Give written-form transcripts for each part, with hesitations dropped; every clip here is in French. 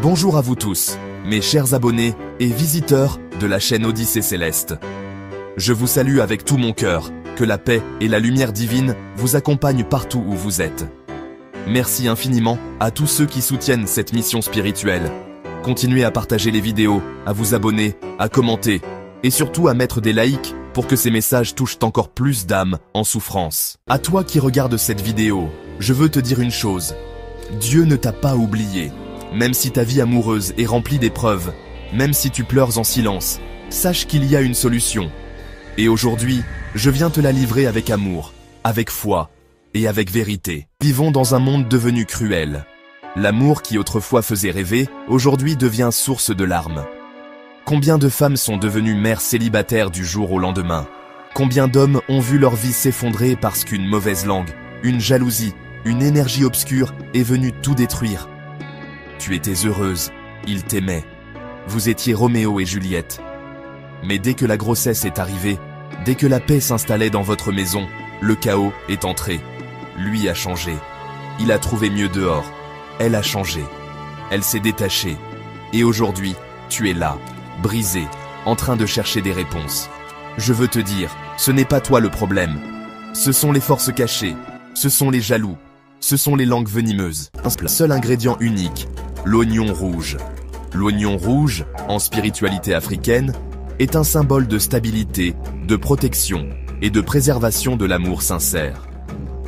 Bonjour à vous tous, mes chers abonnés et visiteurs de la chaîne Odyssée Céleste. Je vous salue avec tout mon cœur, que la paix et la lumière divine vous accompagnent partout où vous êtes. Merci infiniment à tous ceux qui soutiennent cette mission spirituelle. Continuez à partager les vidéos, à vous abonner, à commenter et surtout à mettre des likes pour que ces messages touchent encore plus d'âmes en souffrance. À toi qui regardes cette vidéo, je veux te dire une chose. Dieu ne t'a pas oublié. Même si ta vie amoureuse est remplie d'épreuves, même si tu pleures en silence, sache qu'il y a une solution. Et aujourd'hui, je viens te la livrer avec amour, avec foi et avec vérité. Vivons dans un monde devenu cruel. L'amour qui autrefois faisait rêver, aujourd'hui devient source de larmes. Combien de femmes sont devenues mères célibataires du jour au lendemain? Combien d'hommes ont vu leur vie s'effondrer parce qu'une mauvaise langue, une jalousie, une énergie obscure est venue tout détruire? Tu étais heureuse, il t'aimait. Vous étiez Roméo et Juliette. Mais dès que la grossesse est arrivée, dès que la paix s'installait dans votre maison, le chaos est entré. Lui a changé. Il a trouvé mieux dehors. Elle a changé. Elle s'est détachée. Et aujourd'hui, tu es là, brisé, en train de chercher des réponses. Je veux te dire, ce n'est pas toi le problème. Ce sont les forces cachées. Ce sont les jaloux. Ce sont les langues venimeuses. Un seul ingrédient unique. L'oignon rouge. L'oignon rouge, en spiritualité africaine, est un symbole de stabilité, de protection et de préservation de l'amour sincère.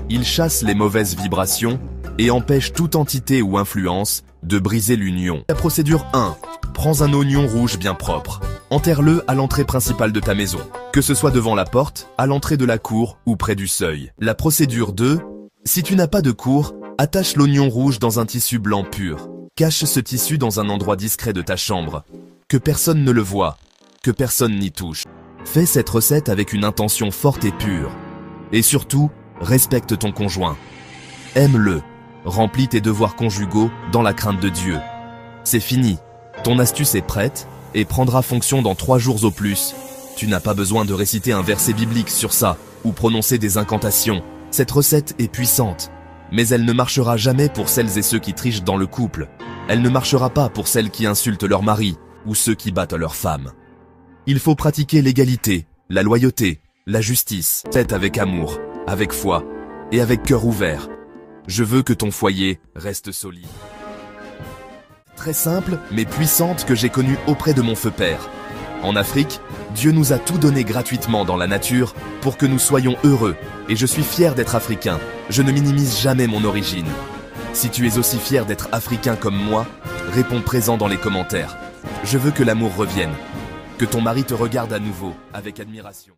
Il chasse les mauvaises vibrations et empêche toute entité ou influence de briser l'union. La procédure 1. Prends un oignon rouge bien propre. Enterre-le à l'entrée principale de ta maison, que ce soit devant la porte, à l'entrée de la cour ou près du seuil. La procédure 2. Si tu n'as pas de cour, attache l'oignon rouge dans un tissu blanc pur. Cache ce tissu dans un endroit discret de ta chambre. Que personne ne le voie, que personne n'y touche. Fais cette recette avec une intention forte et pure. Et surtout, respecte ton conjoint. Aime-le. Remplis tes devoirs conjugaux dans la crainte de Dieu. C'est fini. Ton astuce est prête et prendra fonction dans 3 jours au plus. Tu n'as pas besoin de réciter un verset biblique sur ça ou prononcer des incantations. Cette recette est puissante, mais elle ne marchera jamais pour celles et ceux qui trichent dans le couple. Elle ne marchera pas pour celles qui insultent leur mari ou ceux qui battent leur femme. Il faut pratiquer l'égalité, la loyauté, la justice. Faites avec amour, avec foi et avec cœur ouvert. Je veux que ton foyer reste solide. Très simple mais puissante que j'ai connue auprès de mon feu père. En Afrique, Dieu nous a tout donné gratuitement dans la nature pour que nous soyons heureux. Et je suis fier d'être africain. Je ne minimise jamais mon origine. Si tu es aussi fier d'être africain comme moi, réponds présent dans les commentaires. Je veux que l'amour revienne. Que ton mari te regarde à nouveau, avec admiration.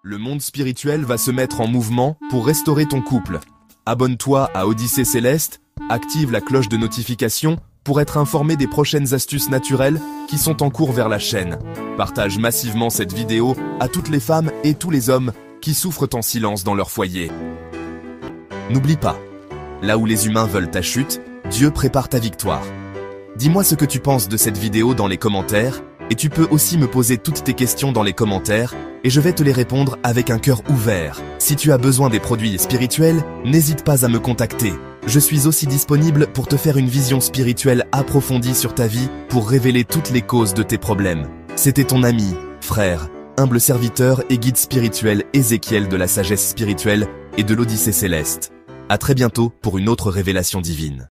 Le monde spirituel va se mettre en mouvement pour restaurer ton couple. Abonne-toi à Odyssée Céleste, active la cloche de notification pour être informé des prochaines astuces naturelles qui sont en cours vers la chaîne. Partage massivement cette vidéo à toutes les femmes et tous les hommes qui souffrent en silence dans leur foyer. N'oublie pas, là où les humains veulent ta chute, Dieu prépare ta victoire. Dis-moi ce que tu penses de cette vidéo dans les commentaires, et tu peux aussi me poser toutes tes questions dans les commentaires, et je vais te les répondre avec un cœur ouvert. Si tu as besoin des produits spirituels, n'hésite pas à me contacter. Je suis aussi disponible pour te faire une vision spirituelle approfondie sur ta vie pour révéler toutes les causes de tes problèmes. C'était ton ami, frère, humble serviteur et guide spirituel Ézéchiel de la sagesse spirituelle et de l'Odyssée Céleste. À très bientôt pour une autre révélation divine.